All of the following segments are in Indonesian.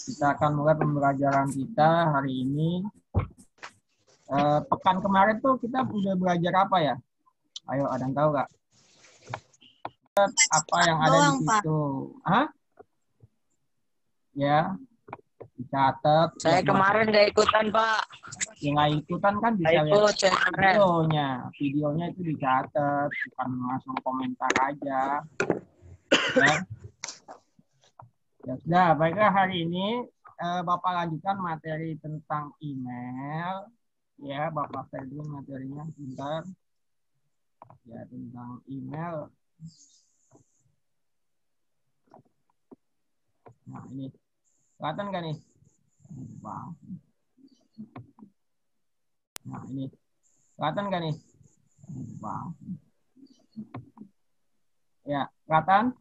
Kita akan mulai pembelajaran kita hari ini. Pekan kemarin tuh kita udah belajar apa ya? Ayo, ada yang tahu nggak? Apa yang ada di situ? Hah? Ya, dicatat. Saya kemarin nggak ikutan, Pak. Yang nggak ikutan kan bisa Nggak ikut, lihat saya kemarin. videonya. Videonya itu dicatat, bukan langsung komentar aja. Ya. Ya sudah, baiklah hari ini Bapak lanjutkan materi tentang email. Ya, Bapak share dulu materinya sebentar. Ya, tentang email. Nah, ini. Kelihatan nggak nih? Bang. Nah, ini. Kelihatan nggak nih? Bang. Ya, kelihatan?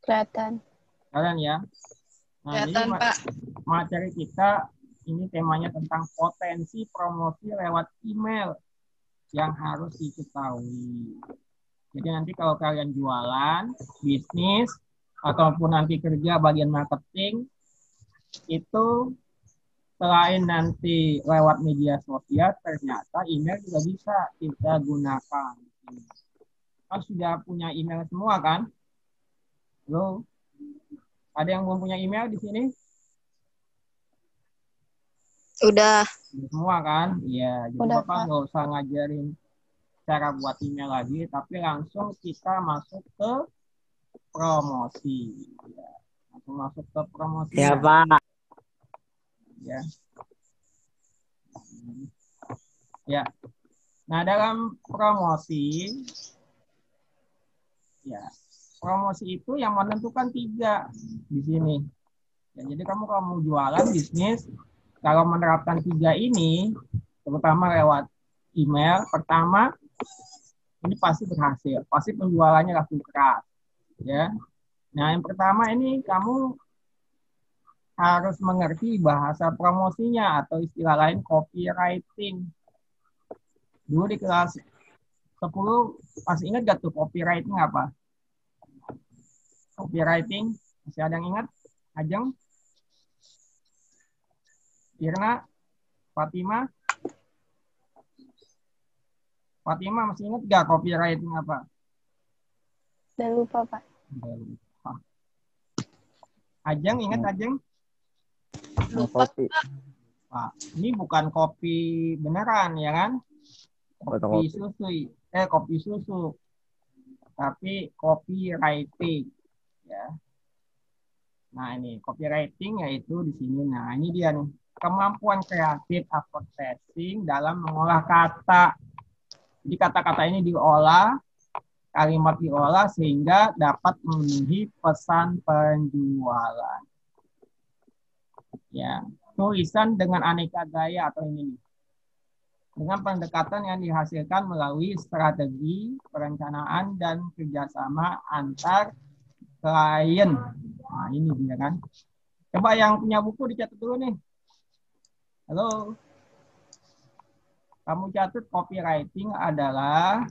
Kelihatan. Kelihatan ya? Nah, Kelihatan, ini Pak. materi kita ini temanya tentang potensi promosi lewat email yang harus diketahui. Jadi nanti kalau kalian jualan, bisnis, ataupun nanti kerja bagian marketing, itu selain nanti lewat media sosial, ternyata email juga bisa kita gunakan. Kan sudah punya email semua kan? Halo? Ada yang belum punya email di sini? Udah. Semua kan? Iya, jadi Udah, Bapak Pak. nggak usah ngajarin cara buat email lagi, tapi langsung kita masuk ke promosi. Ya. Langsung masuk ke promosi. Ya, Pak. Ya. Ya. Nah, dalam promosi, ya, promosi itu yang menentukan 3 di sini. Ya, jadi kamu kalau mau jualan bisnis, kalau menerapkan 3 ini, terutama lewat email, pertama, ini pasti berhasil, pasti penjualannya laku keras, ya. Nah, yang pertama ini kamu harus mengerti bahasa promosinya atau istilah lain copywriting. Dulu di kelas 10 masih ingat gak tuh copywriting apa? Copywriting masih ada yang ingat? Ajeng, Irna, Fatima, masih ingat gak copywriting apa? Udah lupa, Pak. Ajeng ingat Ajeng? Kopi. Pak, ini bukan kopi beneran ya kan? Kopi susu, kopi susu, tapi copywriting, ya. Nah ini copywriting yaitu di sini. Nah ini dia nih, kemampuan kreatif advertising dalam mengolah kata. Jadi kata-kata ini diolah, kalimat diolah sehingga dapat memenuhi pesan penjualan. Ya, tulisan dengan aneka gaya atau ini nih. Dengan pendekatan yang dihasilkan melalui strategi, perencanaan, dan kerjasama antar klien. Nah, ini dia kan. Coba yang punya buku dicatat dulu nih. Halo. Kamu catat copywriting adalah,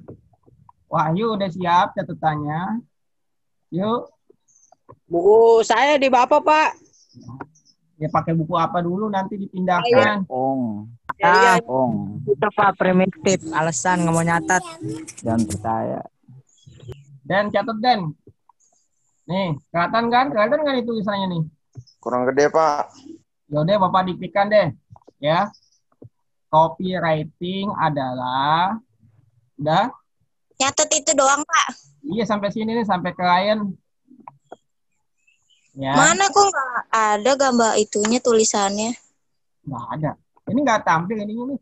Wahyu udah siap catatannya? Yuk. Buku saya di Bapak, Pak. Ya pakai buku apa dulu nanti dipindahkan. Ya, itu Pak primitif. Alasan nggak mau nyatat. Jangan percaya. Dan catat Dan. Nih, kelihatan kan? Kelihatan kan itu tulisannya nih? Kurang gede, Pak. Yaudah, Bapak diktikan deh. Ya. Copywriting adalah, udah? Nyatet itu doang, Pak. Iya, sampai sini nih, sampai klien. Ya. Mana kok nggak ada gambar itunya tulisannya? Nggak ada. Ini nggak tampil ininya nih.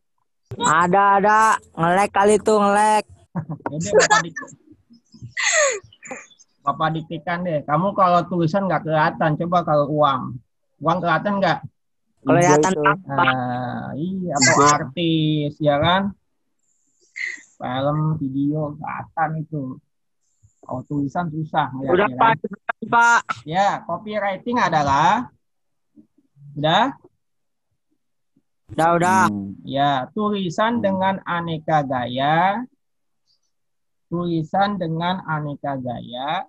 Ada. Ngelek kali tuh, ngelek. Yaudah, Bapak diktikan deh. Kamu kalau tulisan nggak kelihatan. Coba kalau uang. Uang kelihatan nggak? Kelihatan Apa? Iya, atau artis, ya kan? Film, video, kelihatan itu. Kalau tulisan susah. Udah, ya, Pak. kan? Pak. Ya, copywriting adalah, udah? Udah. Ya, tulisan dengan aneka gaya. Tulisan dengan aneka gaya.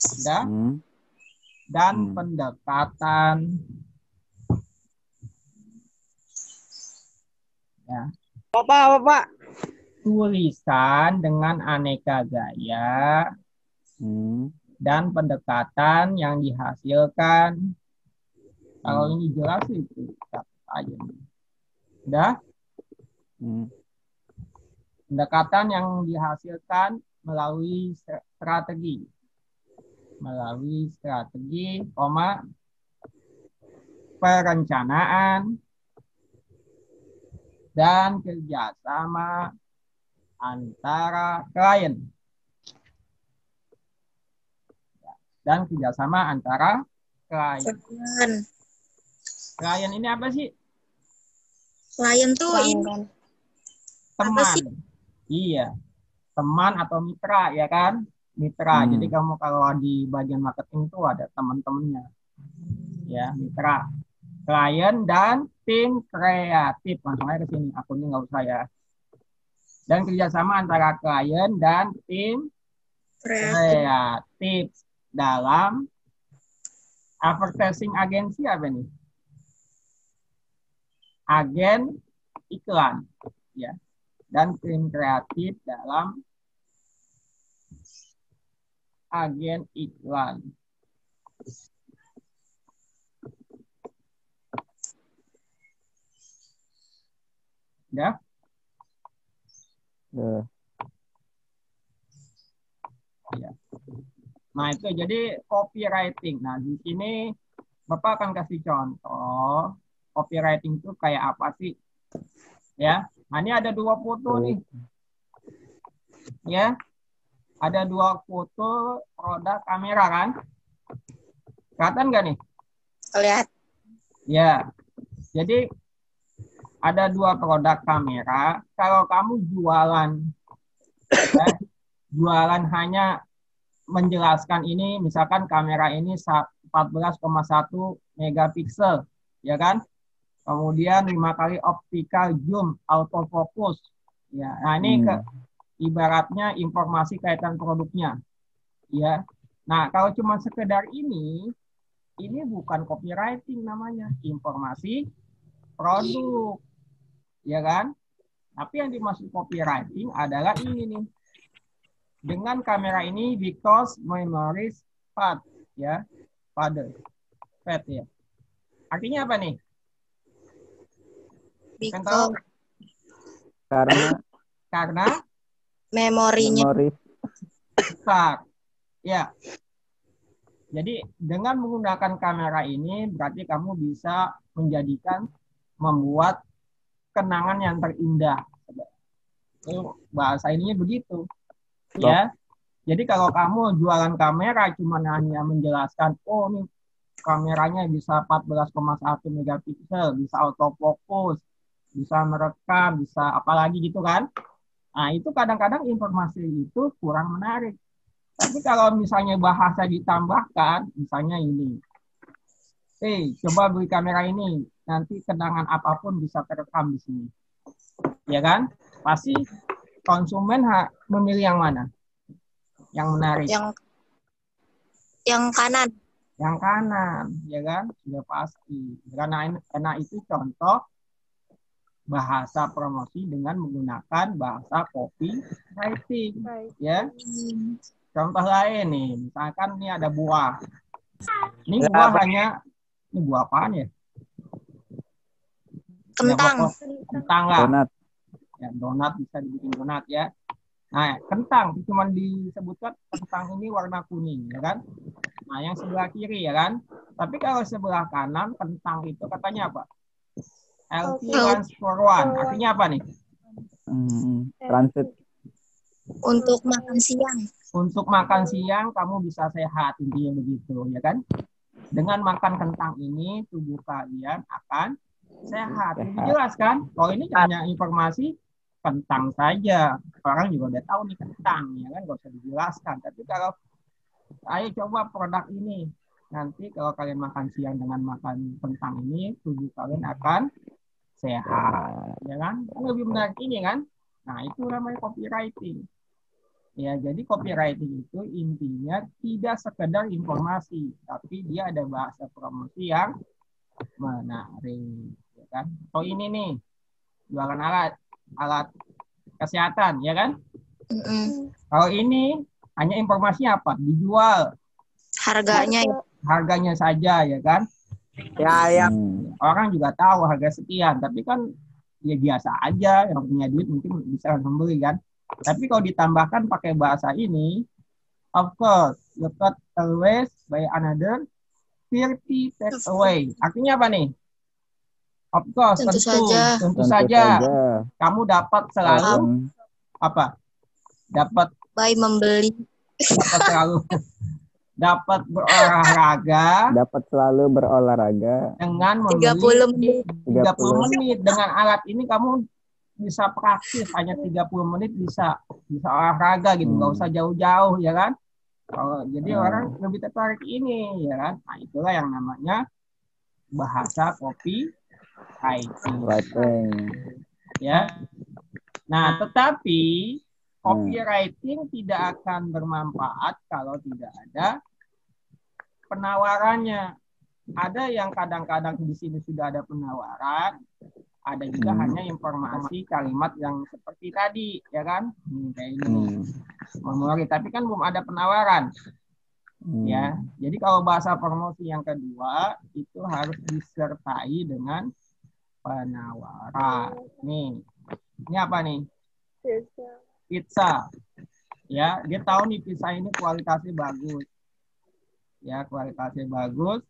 Udah? Dan pendekatan. Ya. Bapak. Tulisan dengan aneka gaya dan pendekatan yang dihasilkan. Kalau ini jelas itu aja. Udah? Pendekatan yang dihasilkan melalui strategi, perencanaan dan kerjasama antara klien. Klien ini apa sih? Klien tuh ini Teman. Iya, teman atau mitra, ya kan? Mitra. Jadi kamu kalau di bagian marketing itu ada teman-temannya. Ya, mitra. Klien dan tim kreatif. Langsung aja ke sini. Akunnya nggak usah ya. Dan kerjasama antara klien dan tim kreatif dalam advertising agensi apa nih? Agen iklan, ya. Dan tim kreatif dalam agen iklan. Ya. Ya. Nah, itu jadi copywriting. Nah, di sini Bapak akan kasih contoh copywriting itu kayak apa sih? Ya. Nah, ini ada 2 foto nih. Ya. Ada 2 foto produk kamera kan? Kelihatan nggak nih? Lihat. Ya. Jadi ada 2 produk kamera. Kalau kamu jualan, ya, jualan hanya menjelaskan ini, misalkan kamera ini 14,1 megapiksel, ya kan? Kemudian 5 kali optical zoom, autofocus. Ya, nah ini ibaratnya informasi kaitan produknya, ya. Nah, kalau cuma sekedar ini bukan copywriting namanya, informasi produk, ya kan? Tapi yang dimaksud copywriting adalah ini nih. Dengan kamera ini because memories fat, ya, fat ya. Artinya apa nih? Because karena memorinya besar, ya. Jadi dengan menggunakan kamera ini berarti kamu bisa membuat kenangan yang terindah. Bahasa ininya begitu. Ya. Jadi kalau kamu jualan kamera cuma hanya menjelaskan, oh ini kameranya bisa 14,1 megapiksel, bisa autofocus, bisa merekam, bisa apalagi gitu kan. Nah, itu kadang-kadang informasi itu kurang menarik. Tapi kalau misalnya bahasa ditambahkan, misalnya ini. Coba beli kamera ini, nanti kenangan apapun bisa terekam di sini. Ya kan? Pasti konsumen memilih yang mana? Yang menarik. Yang kanan. Yang kanan, ya kan? Sudah pasti. Karena itu contoh bahasa promosi dengan menggunakan bahasa copywriting, ya. Contoh lain nih, misalkan ini ada buah. Ini buah ini buah apaan ya? Kentang. Kentang lah. Donat. Ya, donat bisa dibikin donat ya. Nah, kentang cuma disebutkan kentang ini warna kuning, ya kan? Nah, yang sebelah kiri ya kan. Tapi kalau sebelah kanan kentang itu katanya apa? Healthy ones for one. Artinya apa nih? Transit. Untuk makan siang. Untuk makan siang kamu bisa sehat, intinya begitu, ya kan? Dengan makan kentang ini tubuh kalian akan sehat. Lebih jelas kan? Kalau ini hanya informasi kentang saja, orang juga udah tahu nih kentang, ya kan? Gak usah dijelaskan. Tapi kalau ayo coba produk ini, nanti kalau kalian makan siang dengan makan kentang ini, tubuh kalian akan sehat, ya kan? Lebih menarik ini kan? Nah, itu namanya copywriting. Ya, jadi copywriting itu intinya tidak sekedar informasi, tapi dia ada bahasa promosi yang menarik, ya kan? Oh ini nih, jualan alat kesehatan, ya kan? Kalau ini hanya informasinya apa? Dijual, Harganya ya. harganya saja, ya kan? Ya. Orang juga tahu harga sekian, tapi kan ya biasa aja, yang punya duit mungkin bisa membeli kan. Tapi kalau ditambahkan pakai bahasa ini, of course, you got always by another 30 take away. Artinya apa nih? Of course, Tentu saja. tentu saja. Kamu dapat selalu apa? Dapat membeli. Dapat selalu dapat selalu berolahraga dengan 30 menit. 30 menit. Dengan alat ini kamu bisa praktis, hanya 30 menit bisa olahraga gitu, nggak usah jauh-jauh, ya kan? Jadi orang lebih tertarik ini, ya kan? Nah, itulah yang namanya bahasa copywriting. Ya. Nah, tetapi copywriting tidak akan bermanfaat kalau tidak ada penawarannya. Ada yang kadang-kadang di sini sudah ada penawaran, ada juga hanya informasi kalimat yang seperti tadi, ya kan? Kayak ini, memori, tapi kan belum ada penawaran. Ya, jadi kalau bahasa promosi yang kedua itu harus disertai dengan penawaran. Nih, ini apa nih? Pizza. Ya, dia tahu nih pizza ini kualitasnya bagus. Ya, kualitasnya bagus.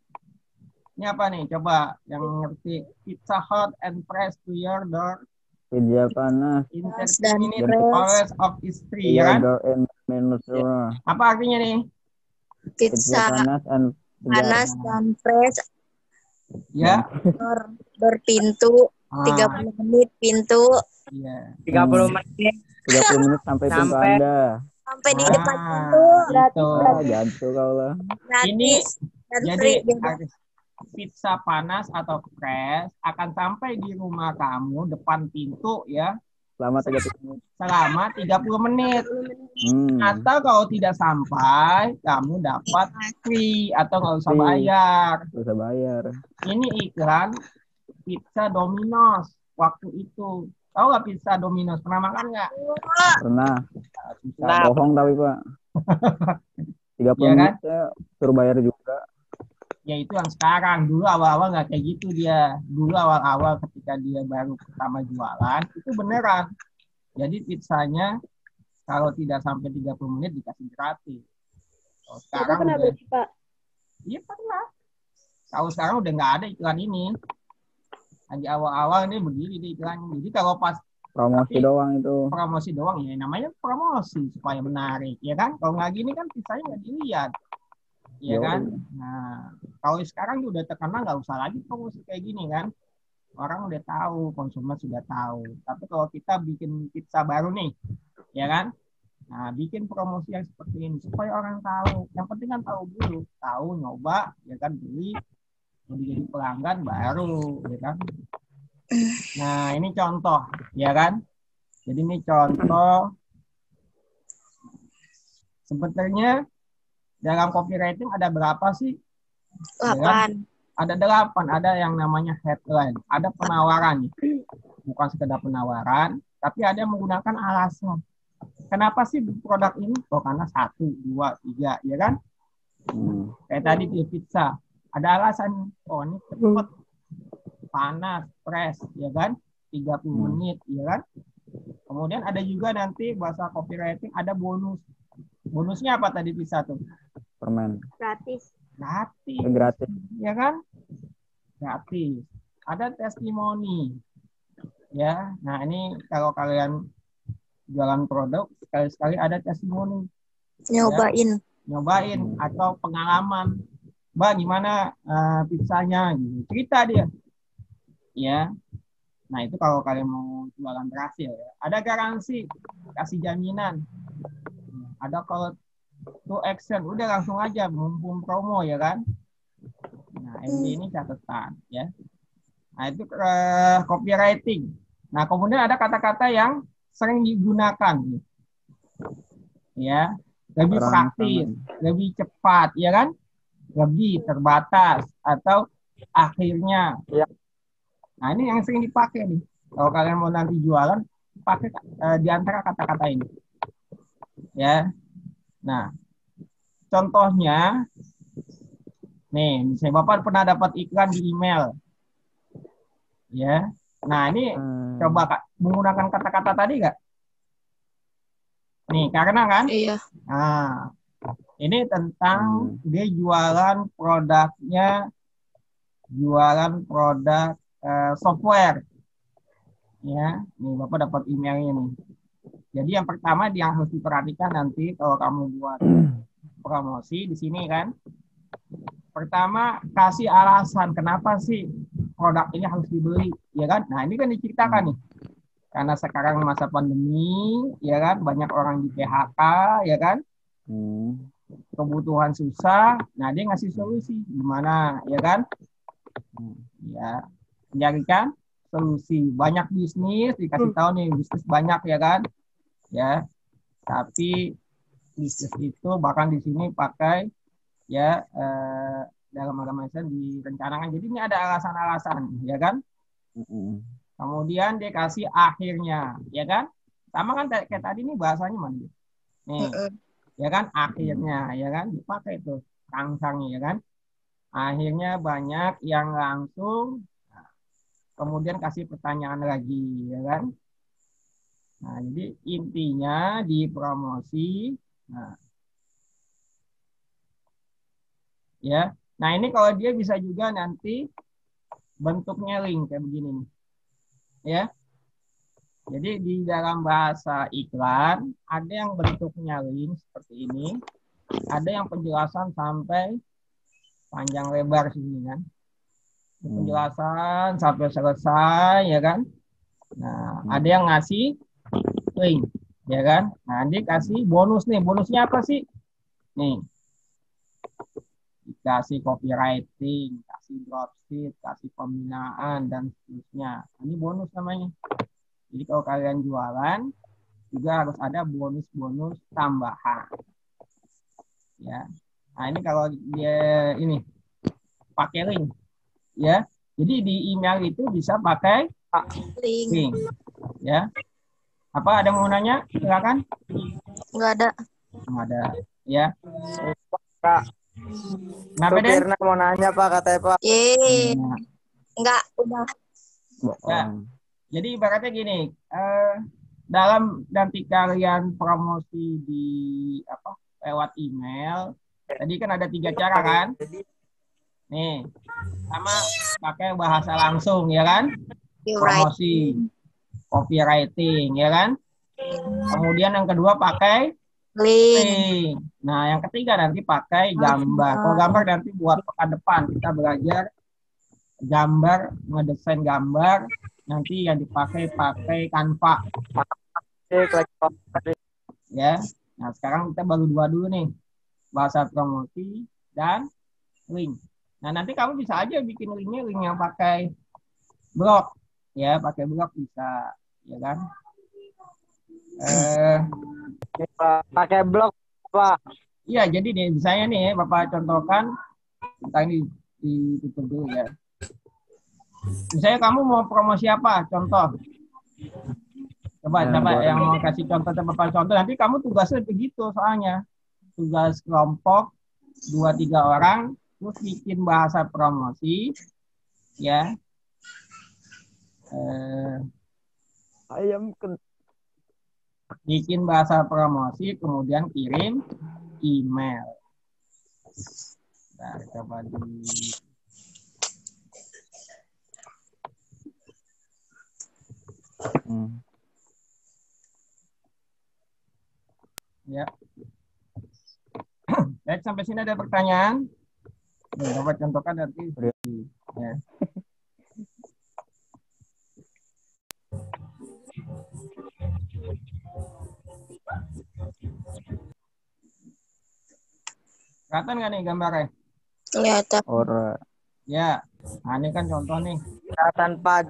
Ini apa nih? Coba yang ngerti. Pizza hot and fresh to your door. Pizza panas. In 30 minutes, always of history, ya kan? Apa artinya nih? Pizza panas dan fresh. Ya. Berpintu 30 menit pintu. Iya. 30 menit. 30 menit sampai pintu Anda. Sampai di depan pintu. Jatuh kau lah. Ini dan jadi free. Pizza panas atau fresh akan sampai di rumah kamu depan pintu, ya. Selama 30 menit. Selama 30 menit. Atau kalau tidak sampai, kamu dapat free atau nggak usah bayar. Nggak usah bayar. Ini iklan pizza Domino's waktu itu. Tahu nggak pizza Domino's? Pernah makan nggak? Pernah. Bohong tapi Pak. 30 ya menit kan? Suruh bayar juga. Ya itu yang sekarang. Dulu awal-awal nggak kayak gitu dia. Dulu awal-awal ketika dia baru pertama jualan, itu beneran. Jadi pizzanya kalau tidak sampai 30 menit dikasih gratis. Oh, sekarang pernah beli, Pak? Iya pernah. Kalau sekarang udah nggak ada iklan ini. Di awal-awal ini begini di iklannya. Jadi kalau pas promosi doang itu. Promosi doang ya, namanya promosi supaya menarik, ya kan? Kalau nggak gini kan pizzanya nggak dilihat. Ya kan? Nah, kalau sekarang udah terkenal nggak usah lagi promosi kayak gini kan? Orang udah tahu, konsumen sudah tahu. Tapi kalau kita bikin pizza baru nih, ya kan? Nah, bikin promosi yang seperti ini supaya orang tahu. Yang penting kan tahu dulu, tahu, nyoba, ya kan, beli, jadi pelanggan baru, ya kan? Nah, ini contoh, ya kan? Jadi ini contoh. Sebenarnya dalam copywriting ada berapa sih? 8. Ya kan? Ada 8. Ada yang namanya headline. Ada penawaran. Bukan sekedar penawaran, tapi ada yang menggunakan alasan. Kenapa sih produk ini? Oh, karena 1, 2, 3, ya kan? Kayak tadi di pizza. Ada alasan. Oh, ini cepat, panas, fresh, ya kan? 30 menit, ya kan? Kemudian ada juga nanti bahasa copywriting ada bonus. Bonusnya apa tadi pizza tuh? Permen. Gratis. Gratis. Ya kan? Gratis. Ada testimoni. Ya, nah ini kalau kalian jualan produk, sekali-sekali ada testimoni. Nyobain. Ya, nyobain atau pengalaman. Mbak, gimana pizzanya? Gitu. Cerita dia. Ya. Nah, itu kalau kalian mau jualan berhasil. Ya. Ada garansi, kasih jaminan. Ada call to action, udah langsung aja mumpung promo, ya kan? Nah, ini catatan, ya. Nah, itu copywriting. Nah, kemudian ada kata-kata yang sering digunakan. ya, lebih Orang praktis, lebih cepat, ya kan? Lebih terbatas atau akhirnya. Iya. Nah, ini yang sering dipakai nih. Kalau kalian mau nanti jualan, pakai di antara kata-kata ini. Ya. Nah, contohnya nih, misalnya Bapak pernah dapat iklan di email. Ya. Nah, ini coba Kak menggunakan kata-kata tadi nggak? Nih, karena kan? Iya. Nah, ini tentang dia jualan produknya, jualan produk software. Ya, nih Bapak dapat emailnya nih. Jadi yang pertama yang harus diperhatikan nanti kalau kamu buat promosi di sini kan. Pertama, kasih alasan kenapa sih produk ini harus dibeli, ya kan? Nah, ini kan diceritakan nih. Karena sekarang masa pandemi, ya kan, banyak orang di PHK, ya kan? Kebutuhan susah. Nah, dia ngasih solusi gimana, ya kan? Ya, mencarikan solusi. Banyak bisnis dikasih tahu nih, bisnis banyak, ya kan? Ya. Tapi bisnis itu bahkan di sini pakai ya dalam agama Islam direncanakan. Jadi ini ada alasan-alasan, ya kan? Kemudian dia kasih akhirnya, ya kan? Sama kan kayak tadi nih bahasanya mana? Nih, ya kan? Akhirnya, ya kan? Dipakai tuh rangsangnya, ya kan? Akhirnya banyak yang langsung, kemudian kasih pertanyaan lagi, ya kan? Nah, jadi intinya di promosi, nah, ya. Nah, ini kalau dia bisa juga nanti bentuknya link kayak begini nih. Ya. Jadi di dalam bahasa iklan ada yang bentuknya link seperti ini, ada yang penjelasan sampai panjang lebar sini kan. Penjelasan sampai selesai ya kan. Nah, ada yang ngasih link ya kan. Nah, dia kasih bonus nih. Bonusnya apa sih? Nih. Kasih copywriting, kasih dropship, kasih pembinaan dan seterusnya. Ini bonus namanya. Jadi kalau kalian jualan juga harus ada bonus-bonus tambahan. Ya. Nah, ini kalau dia ini pakai link ya. Jadi di email itu bisa pakai link. Ya. Apa ada yang mau nanya? Silakan. Enggak ada. Enggak ada. Ya. Kak. Kenapa deh? Pirna mau nanya Pak katanya Pak. Yeay. Enggak, udah. Ya. Jadi ibaratnya gini, dalam nanti kalian promosi di apa lewat email, tadi kan ada 3 cara kan? Nih, sama pakai bahasa langsung ya kan? Promosi, copywriting ya kan? Kemudian yang kedua pakai link. Nah, yang ketiga nanti pakai gambar. Kalau gambar nanti buat pekan depan kita belajar gambar, ngedesain gambar, nanti yang dipakai Canva. Ya. Nah, sekarang kita baru 2 dulu nih. Bahasa promosi dan link. Nah, nanti kamu bisa aja bikin linknya link yang pakai blog. Ya, pakai blog bisa, ya kan? Pakai blog Pak. Iya, jadi nih misalnya nih Bapak contohkan, kita ini ditutup dulu ya. Misalnya kamu mau promosi apa? Contoh. Coba yang mau kasih contoh Bapak contoh. Nanti kamu tugasnya begitu soalnya. Tugas kelompok 2-3 orang, terus bikin bahasa promosi, ya. Bikin bahasa promosi, kemudian kirim email. Nah, coba di ya. Baik, sampai sini ada pertanyaan? Coba contohkan nanti. Ya. Kelihatan nggak nih gambarnya? Kelihatan. Ya, nah ini kan contoh nih. Kelihatan Pak.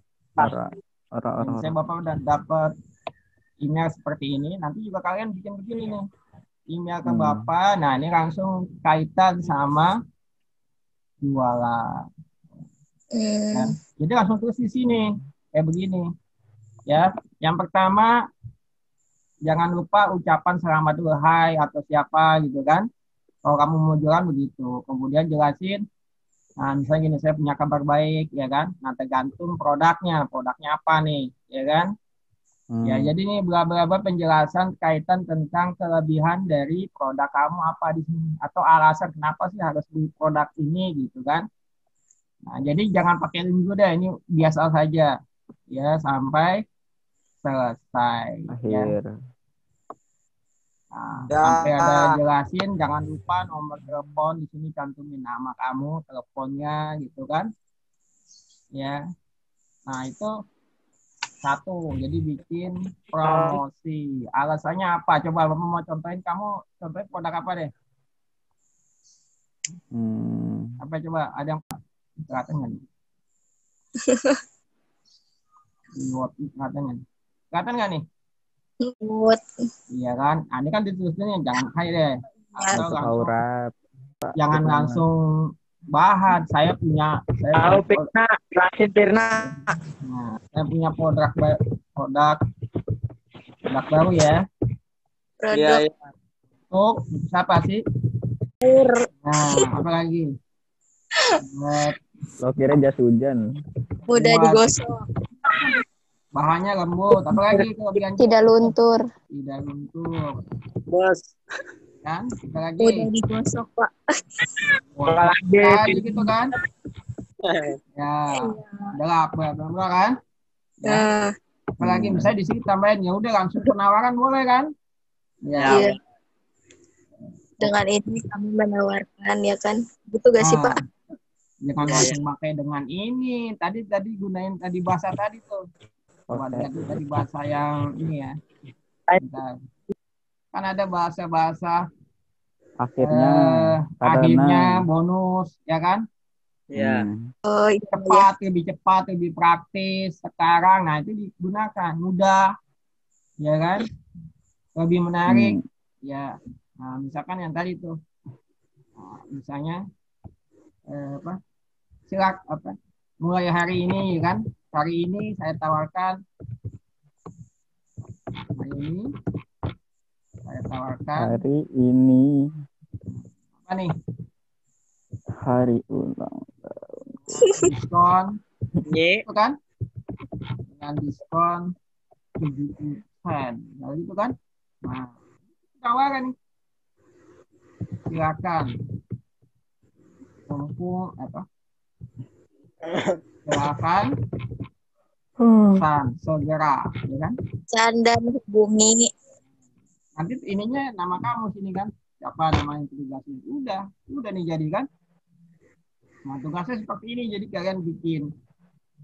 Saya Bapak udah dapat email seperti ini. Nanti juga kalian bikin begini nih. email ke Bapak. Nah, ini langsung kaitan sama jualan. Ya. Jadi langsung tulis di sini kayak begini. Ya, yang pertama jangan lupa ucapan selamat dulu, hai atau siapa gitu kan. Kalau kamu mau jualan begitu. Kemudian jelasin, nah misalnya gini, saya punya kabar baik, ya kan. Nah tergantung produknya apa nih, ya kan. Ya jadi ini beberapa penjelasan kaitan tentang kelebihan dari produk kamu apa di sini. Atau alasan kenapa sih harus beli produk ini gitu kan. Nah jadi jangan pakai link dulu deh, ini biasa saja. Ya sampai selesai. Akhir. Ya. Nah, sampai ada jelasin, jangan lupa nomor telepon di sini cantumin nama kamu, teleponnya gitu kan. Ya. Nah, itu satu. Jadi bikin promosi. Alasannya apa? Coba Bapak mau contohin, kamu contohin produk apa deh? Apa coba? Ada yang kelihatan nggak nih? Kelihatan nggak nih? Kelihatan nggak nih? Iya kan? Nah, ini kan ditulisnya jangan hai deh. Atau langsung jangan langsung bahan. Saya punya Pirna, jelasin Pirna. Nah, saya punya produk baru ya. Produk Untuk siapa sih? Nah, apa lagi? Lo kira jas hujan. mudah digosok, Bahannya lembut. Apa lagi kelebihannya? tidak luntur, Tidak luntur. Bos. Kan? Apa lagi? mudah digosok Pak. Wah, lagi gitu kan? Ya, udah berapa kan? Ya. Apalagi misalnya di sini tambahin, ya udah langsung penawaran boleh kan? Ya. Iya. Dengan ini kami menawarkan ya kan, gitu gak sih Pak? Jangan langsung pakai dengan ini. Tadi gunain tadi bahasa tadi tuh. Tadi bahasa yang ini ya. Bentar. Kan ada bahasa akhirnya bonus, ya kan? Iya. Lebih cepat, lebih praktis sekarang. Nah, itu digunakan mudah, ya kan? Lebih menarik, ya. Nah, misalkan yang tadi tuh, misalnya mulai hari ini, kan? Hari ini saya tawarkan. Hari ini. Apa nih? Hari ulang diskon, itu kan? Dengan diskon 70%, nah gitu kan? Nah, tawaran nih. Silakan. Silakan. Pesan segera, ya kan? Canda hubungi. Nanti ininya nama kamu sini kan? Siapa namanya tugasnya? Udah nih jadi kan? Nah, tugasnya seperti ini. Jadi kalian bikin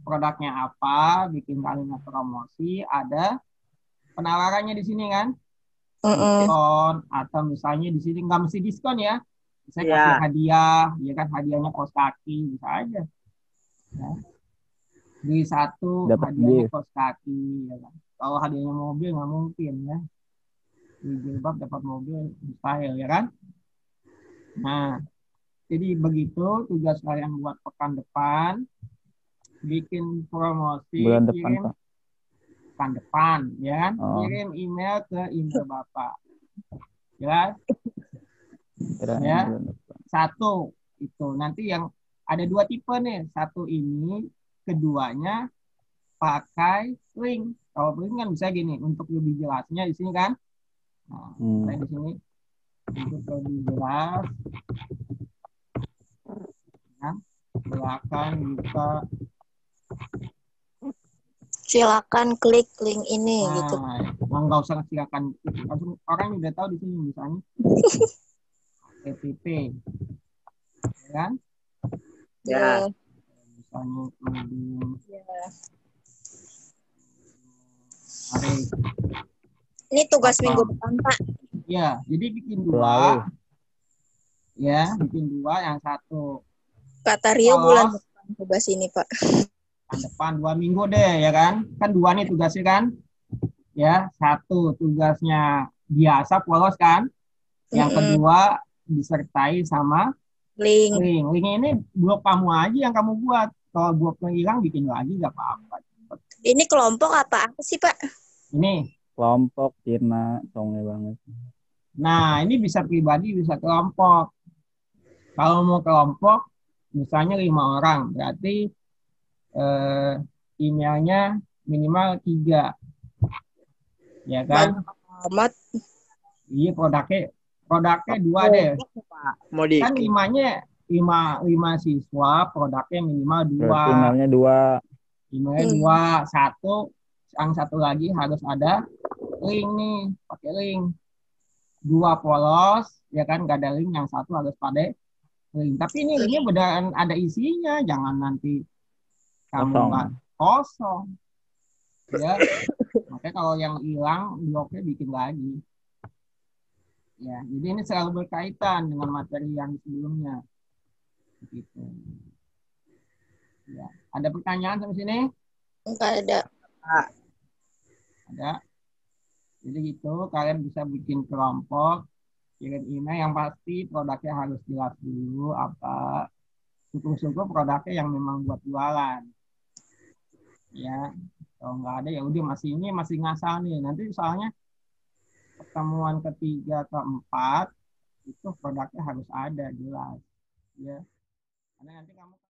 produknya apa, bikin kalimat promosi, ada penawarannya di sini kan? Diskon, atau misalnya di sini nggak mesti diskon ya. Saya kasih hadiah, ya kan, hadiahnya kaos kaki, bisa aja. Ya. Beli satu, hadiahnya kaos kaki, ya kan. Kalau hadiahnya mobil nggak mungkin ya. Di jilbab dapat mobil, mustahil ya kan? Nah, jadi begitu tugas kalian buat pekan depan, bikin promosi, kirim pekan depan, ya, kirim email ke email Bapak, ya, satu itu nanti yang ada 2 tipe nih, satu ini, keduanya pakai link. Kalau link kan bisa gini, untuk lebih jelasnya di sini kan, nah, saya di sini untuk lebih jelas. Silakan klik link ini gitu. Nggak usah silakan, langsung orang udah tahu di sini misalnya PPP, ya kan? Ya. Misalnya ini tugas minggu depan Pak. Ya, jadi bikin 2. Ya, bikin 2, yang satu. Kata Rio bulan depan tugas ini Pak. Bulan depan 2 minggu deh, ya kan? Kan 2 nih tugasnya kan? Ya, 1 tugasnya biasa polos kan? Yang kedua disertai sama Link. link. Link ini blok kamu aja yang kamu buat. Kalau bloknya hilang bikin lagi nggak apa-apa. Ini kelompok apa sih, Pak? Ini. Kelompok Tirna, songe banget. Nah, ini bisa pribadi, bisa kelompok. Kalau mau kelompok, misalnya 5 orang, berarti emailnya minimal 3. Ya kan? Amat. Iya, produknya 2 deh. Mau Kan di 5 siswa, produknya minimal 2. Berarti emailnya 2. Emailnya 2. Yang satu lagi harus ada link nih, pakai link. 2 polos, ya kan, gak ada link, yang satu harus pakai link. Tapi ini linknya beneran ada isinya, jangan nanti kamu Kosong. nggak kosong. Ya, makanya kalau yang hilang bloknya bikin lagi. Ya, jadi ini selalu berkaitan dengan materi yang sebelumnya. Gitu. Ya, ada pertanyaan sampai sini? Enggak ada. Ada. Jadi gitu, kalian bisa bikin kelompok, kirim email, yang pasti produknya harus jelas dulu apa. Syukur-syukur produknya yang memang buat jualan. Ya, kalau nggak ada ya udah masih ngasal nih. Nanti soalnya pertemuan ketiga keempat itu produknya harus ada jelas. Ya, karena nanti kamu